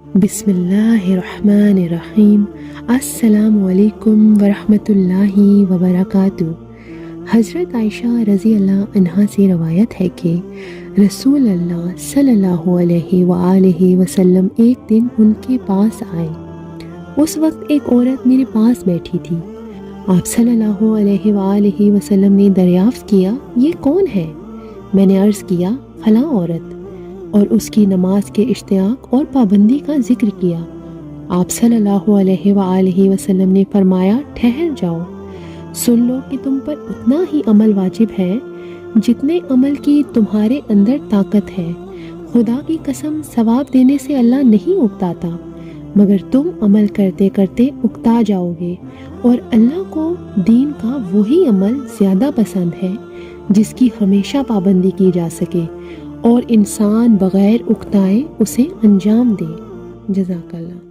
بسم اللہ الرحمن الرحیم۔ السلام علیکم ورحمۃ اللہ وبرکاتہ۔ حضرت عائشہ رضی اللہ عنہا سے روایت ہے کہ رسول اللہ صلی اللہ علیہ وآلہ وسلم ایک دن ان کے پاس آئے۔ اس وقت ایک عورت میرے پاس بیٹھی تھی۔ آپ صلی اللہ علیہ وآلہ وسلم نے دریافت کیا، یہ کون ہے؟ میں نے عرض کیا، فلاں عورت، اور اس کی نماز کے اشتیاق اور پابندی کا ذکر کیا۔ آپ صلی اللہ علیہ وآلہ وسلم نے فرمایا، ٹھہر جاؤ، سن لو کہ تم پر اتنا ہی عمل واجب ہے جتنے عمل کی تمہارے اندر طاقت ہے۔ خدا کی قسم، ثواب دینے سے اللہ نہیں اکتاتا، مگر تم عمل کرتے کرتے اکتا جاؤ گے، اور اللہ کو دین کا وہی عمل زیادہ پسند ہے جس کی ہمیشہ پابندی کی جا سکے اور انسان بغیر اکتائے اسے انجام دے۔ جزاک اللہ۔